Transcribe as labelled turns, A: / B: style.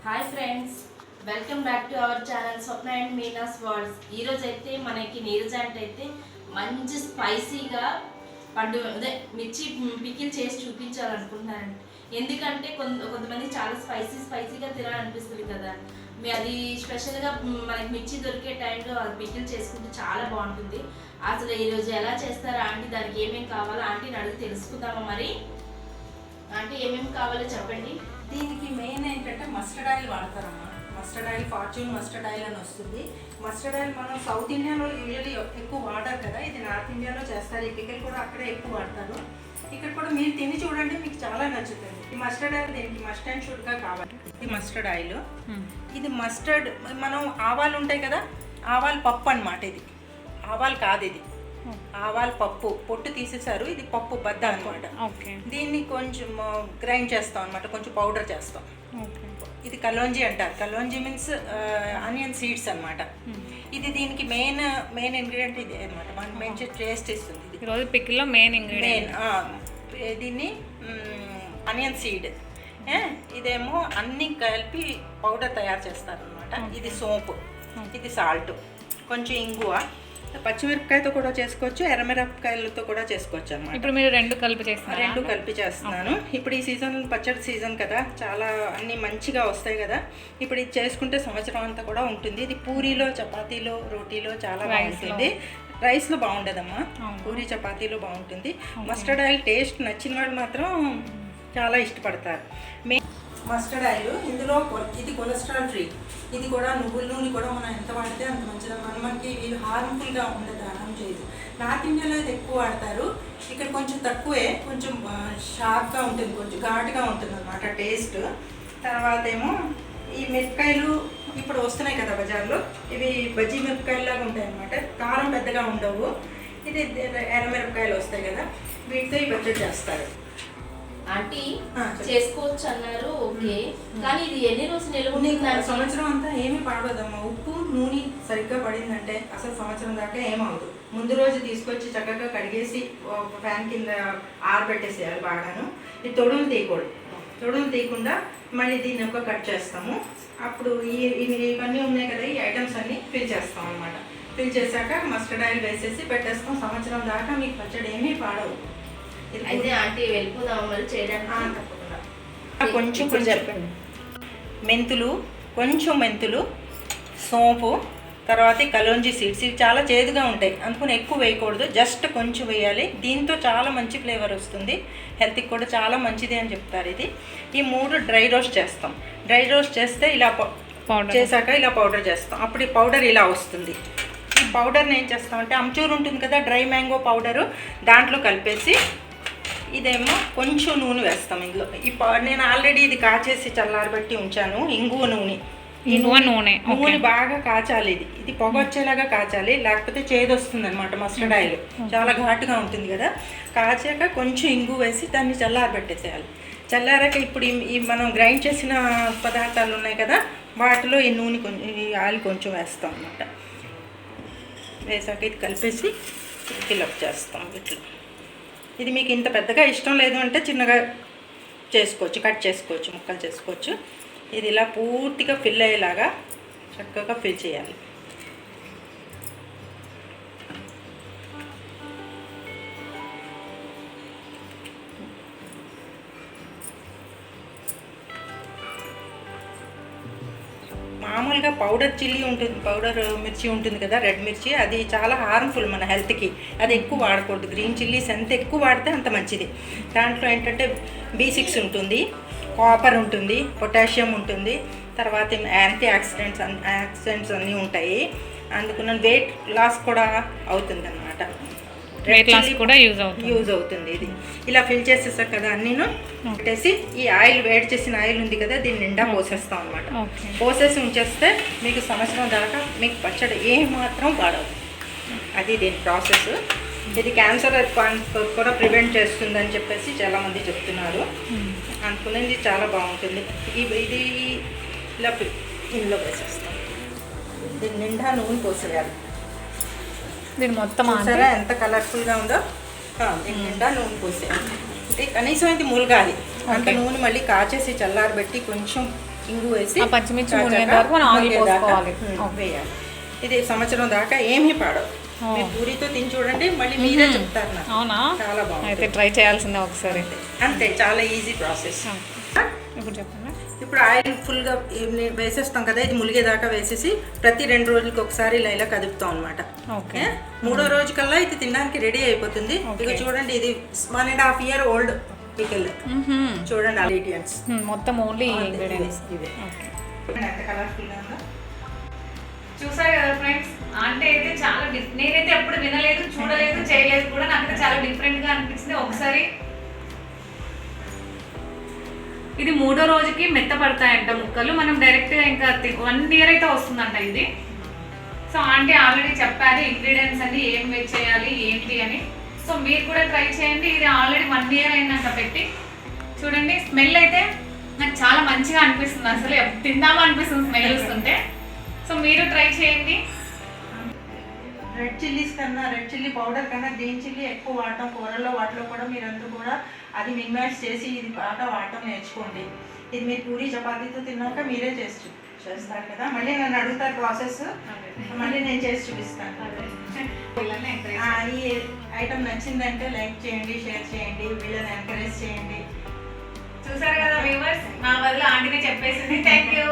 A: Hi friends, welcome back to our channel Swapna and Meena's world's. ఈరోజు అయితే మనకి నీరజ అంటే అయితే మంచి స్పైసీగా అదే మిర్చి పికిల్ చేసి చూపించాలనుకుంటున్నాను. ఎందుకంటే కొంతమంది చాలా స్పైసీగా తినాలనిపిస్తుంది కదా. అది స్పెషల్గా మనకి మిర్చి దొరికే టైంలో అది పికిల్ చేసుకుంటే చాలా బాగుంటుంది. అసలు ఈరోజు ఎలా చేస్తారా ఆంటీ, దానికి ఏమేమి కావాలో ఆంటీని అడిగి తెలుసుకుందామా? మరి ఆంటీ ఏమేమి కావాలో చెప్పండి.
B: దీనికి మెయిన్ ఏంటంటే మస్టర్డ్ ఆయిల్ వాడతారమ్మా. Mustard oil, Fortune mustard oil అని వస్తుంది. మస్టర్డ్ ఆయిల్ మనం సౌత్ ఇండియాలో యూజువల్లీ ఎక్కువ వాడరు కదా, ఇది నార్త్ ఇండియాలో చేస్తారు. ఈ పికిల్ కూడా అక్కడే ఎక్కువ వాడతారు. ఇక్కడ కూడా మీరు తిని చూడండి, మీకు చాలా నచ్చుతుంది. ఈ మస్టర్డ్ ఆయిల్ దీనికి మస్ట్ అండ్ షుడ్గా కావాలి. ఇది మస్టర్డ్ ఆయిల్. ఇది మస్టర్డ్, మనం ఆవాలు ఉంటాయి కదా, ఆవాల పప్పు అనమాట. ఇది ఆవాలు కాదు, ఇది ఆవాల పప్పు పొట్టు తీసేసారు. ఇది పప్పు బద్ద అనమాట. దీన్ని కొంచెం గ్రైండ్ చేస్తాం అనమాట, కొంచెం పౌడర్ చేస్తాం. ఇది కలోంజీ అంటారు. కలోంజీ మీన్స్ ఆనియన్ సీడ్స్ అనమాట. ఇది దీనికి మెయిన్ ఇంగ్రీడియంట్ ఇది అనమాట. మనకి మంచి టేస్ట్ ఇస్తుంది. ఇది
C: ఈరోజు పికిల్లో మెయిన్ ఇంగ్రీడియంట్.
B: దీన్ని ఆనియన్ సీడ్. ఇదేమో అన్నీ కలిపి పౌడర్ తయారు చేస్తారనమాట. ఇది సోంపు, ఇది సాల్ట్, కొంచెం ఇంగువ, పచ్చిమిరపకాయతో కూడా చేసుకోవచ్చు, ఎర్రమిరపకాయలతో కూడా చేసుకోవచ్చు అనమాట.
C: ఇప్పుడు మీరు రెండు కలిపి
B: చేస్తున్నాను. ఇప్పుడు ఈ సీజన్ పచ్చడి సీజన్ కదా, చాలా అన్నీ మంచిగా వస్తాయి కదా. ఇప్పుడు ఇది చేసుకుంటే సంవత్సరం అంతా కూడా ఉంటుంది. ఇది పూరీలో, చపాతీలో, రోటీలో చాలా బాగుంటుంది. రైస్లో బాగుండదమ్మా, పూరీ చపాతీలో బాగుంటుంది. మస్టర్డ్ ఆయిల్ టేస్ట్ నచ్చిన వాళ్ళు మాత్రం చాలా ఇష్టపడతారు. మస్టర్డ్ ఆయిల్ ఇందులో ఇది కొలెస్ట్రాల్ ఫ్రీ. ఇది కూడా నువ్వుల నూనె కూడా మనం ఎంత వాడితే అంత మంచిది. మనకి ఇది హార్మ్ఫుల్గా ఉండదు, హార్మ్ చేయదు. నార్త్ ఇండియాలో ఇది ఎక్కువ వాడతారు, ఇక్కడ కొంచెం తక్కువే. కొంచెం షార్ప్గా ఉంటుంది, కొంచెం ఘాటుగా ఉంటుంది అనమాట టేస్ట్. తర్వాత ఏమో ఈ మిరపకాయలు ఇప్పుడు వస్తున్నాయి కదా బజార్లో, ఇవి బజ్జీ మిరపకాయలాగా ఉంటాయి అనమాట. కారం పెద్దగా ఉండవు. ఇది ఎర్రమిరపకాయలు వస్తాయి కదా, వీటితో ఈ పచ్చడి చేస్తారు.
A: ఆంటీ చేసుకోవచ్చు అన్నారు, ఓకే. కానీ ఇది ఎన్ని రోజులు నిల్వ ఉంటుంది?
B: సంవత్సరం అంతా ఏమీ పడవదమ్మా. ఉప్పు నూనె సరిగ్గా పడిందంటే అసలు సంవత్సరం దాకా ఏమవుతుంది. ముందు రోజు తీసుకొచ్చి చక్కగా కడిగేసి ఫ్యాన్ కింద ఆరబెట్టేసేయాలి బాగాను. ఇది తొడులు తీయకూడదు. తొడులు తీయకుండా మళ్ళీ దీన్ని ఒక కట్ చేస్తాము. అప్పుడు ఇవన్నీ ఉన్నాయి కదా, ఈ ఐటమ్స్ అన్నీ ఫిల్ చేస్తాం అనమాట. ఫిల్ చేశాక మస్టర్డ్ ఆయిల్ వేసేసి పెట్టేస్తాం. సంవత్సరం దాకా మీకు పచ్చడి ఏమీ పాడవు.
A: అయితే ఆంటీ వెళ్ళిపోదాం మరి చేయడానికి.
B: కొంచెం చెప్పండి. కొంచెం మెంతులు, సోంపు, తర్వాత కలోంజీ సీడ్స్. ఇవి చాలా చేదుగా ఉంటాయి అనుకుని ఎక్కువ వేయకూడదు, జస్ట్ కొంచెం వేయాలి. దీంతో చాలా మంచి ఫ్లేవర్ వస్తుంది, హెల్త్కి కూడా చాలా మంచిది అని చెప్తారు. ఇది ఈ 3 డ్రై రోస్ట్ చేస్తాం. డ్రై రోస్ట్ చేస్తే ఇలా చేశాక ఇలా పౌడర్ చేస్తాం. అప్పుడు ఈ పౌడర్ ఇలా వస్తుంది. ఈ పౌడర్ని ఏం చేస్తామంటే అమ్చూరు ఉంటుంది కదా, డ్రై మ్యాంగో పౌడరు, దాంట్లో కలిపేసి ఇదేమో కొంచెం నూనె వేస్తాం ఇందులో. నేను ఆల్రెడీ ఇది కాచేసి చల్లారబెట్టి ఉంచాను. ఇంగువ నూనె బాగా కాచాలి. ఇది పొగ వచ్చేలాగా కాచాలి, లేకపోతే చేదొస్తుంది అనమాట. మస్టర్డ్ ఆయిల్ చాలా ఘాటుగా ఉంటుంది కదా. కాచాక కొంచెం ఇంగు వేసి దాన్ని చల్లారబెట్టేసేయాలి. చల్లారాక ఇప్పుడు ఈ మనం గ్రైండ్ చేసిన పదార్థాలు ఉన్నాయి కదా, వాటిలో ఈ నూనె కొంచెం, ఈ ఆయిల్ కొంచెం వేస్తాం అనమాట. వేసాక ఇది కలిపేసి ఫిల్అప్ చేస్తాం ఇట్లా. ఇది మీకు ఇంత పెద్దగా ఇష్టం లేదు అంటే చిన్నగా చేసుకోవచ్చు, కట్ చేసుకోవచ్చు, ముక్కలు చేసుకోవచ్చు. ఇది ఇలా పూర్తిగా ఫిల్ అయ్యేలాగా చక్కగా ఫిల్ చేయాలి. మామూలుగా పౌడర్ చిల్లీ ఉంటుంది, పౌడర్ మిర్చి ఉంటుంది కదా, రెడ్ మిర్చి, అది చాలా హార్మ్ఫుల్ మన హెల్త్కి. అది ఎక్కువ వాడకూడదు. గ్రీన్ చిల్లీస్ ఎంత ఎక్కువ వాడితే అంత మంచిది. దాంట్లో ఏంటంటే B6 ఉంటుంది, కాపర్ ఉంటుంది, పొటాషియం ఉంటుంది, తర్వాత యాంటీ ఆక్సిడెంట్స్ అన్నీ ఉంటాయి. అందుకని వెయిట్ లాస్ కూడా అవుతుంది అనమాట. యూజ్ అవుతుంది. ఇది ఇలా ఫిల్ చేసేసాక కదా అన్నీను పెట్టేసి ఈ ఆయిల్, వేడి చేసిన ఆయిల్ ఉంది కదా, దీన్ని నిండా పోసేస్తాం అనమాట. పోసేసి ఉంచేస్తే మీకు సంవత్సరం దాకా మీకు పచ్చడి ఏమాత్రం పాడవు. అది దీని ప్రాసెస్. ఇది క్యాన్సర్ కూడా ప్రివెంట్ చేస్తుందని చెప్పేసి చాలామంది చెప్తున్నారు. అనుకునేది చాలా బాగుంటుంది. ఇది ఇలా ఇందులో వేసేస్తాం. దీని నిండా నూనె పోసేయాలి.
C: దీని మొత్తం
B: సరే ఎంత కలర్ఫుల్గా ఉందో. దీని నిండా నూనె పోసేయాలి. అంటే కనీసం ఇది ములగాలి. అంత నూనె మళ్ళీ కాచేసి చల్లారబెట్టి కొంచెం ఇంగు వేసి
C: ఆ పచ్చిమిర్చి
B: కాచాక
C: మునిగేంత వరకు మనం ఆయిల్
B: మునిగేదాకా,
C: పోసుకోవాలి. ఓకే.
B: వేయాలి. ఇది సంవత్సరం దాకా ఏమీ పాడవు. మీరు పూరితో తిని చూడండి, మళ్ళీ మీరే చెప్తారు నాకు.
C: అవునా?
B: చాలా బాగుంది.
C: అయితే ట్రై చేయాల్సిందే ఒకసారి.
B: అంతే, చాలా ఈజీ ప్రాసెస్.
C: ఇప్పుడు చెప్పండి.
B: ఇప్పుడు ఆయిల్ ఫుల్గా వేసేస్తాం కదా, ఇది ములిగేదాకా వేసేసి ప్రతి 2 రోజులకి ఒకసారి ఇలా కదుపుతాం అనమాట.
C: ఓకే.
B: 3వ రోజు కల్లా ఇది తినడానికి రెడీ అయిపోతుంది. ఇక చూడండి, ఇది 1.5 year ఓల్డ్ పికిల్. చూడండి ఇంగ్రీడియంట్స్
C: మొత్తం ఓన్లీ ఇంగ్రీడియంట్స్.
B: ఇవే.
C: ఓకే.
B: ఎంత కలర్ఫుల్గా ఉందో.
D: చూసారు కదా ఫ్రెండ్స్, అంటే అయితే చాలా నేనైతే ఎప్పుడు వినలేదు, చూడలేదు, చేయలేదు కూడా. నాకైతే చాలా డిఫరెంట్ గా అనిపించింది. ఒకసారి ఇది 3వ రోజుకి మెత్తపడతాయంట ముక్కలు. మనం డైరెక్ట్ గా ఇంకా 1 year అయితే వస్తుందంట ఇది. సో ఆంటీ ఆల్రెడీ చెప్పారు ఇంగ్రీడియంట్స్ అన్ని ఏం చేయాలి ఏంటి అని. సో మీరు కూడా ట్రై చేయండి. ఇది ఆల్రెడీ 1 year అయిందంట పెట్టి. చూడండి, స్మెల్ అయితే నాకు చాలా మంచిగా అనిపిస్తుంది. అసలు తిందామా అనిపిస్తుంది స్మెల్ చూస్తుంటే. సో మీరు ట్రై చేయండి.
B: రెడ్ చిల్లీ పౌడర్ కన్నా గ్రీన్ చిల్లీ ఎక్కువ వాడటం కూరల్లో, వాటిలో కూడా మీరందరూ కూడా అది మినిమైజ్ చేసి ఇది బాగా వాడటం నేర్చుకోండి. ఇది మీరు పూరి చపాతీతో తిన్నాక మీరే చేస్తారు కదా, మళ్ళీ నన్ను అడుగుతారు ప్రాసెస్, మళ్ళీ నేను చేసి చూపిస్తాను. ఈ ఐటమ్ నచ్చిందంటే లైక్ చేయండి, షేర్ చేయండి, వీళ్ళని ఎంకరేజ్ చేయండి.
D: చూసారు కదా వ్యూవర్స్, నా బదులు ఆంటీని చెప్పేసింది. Thank you.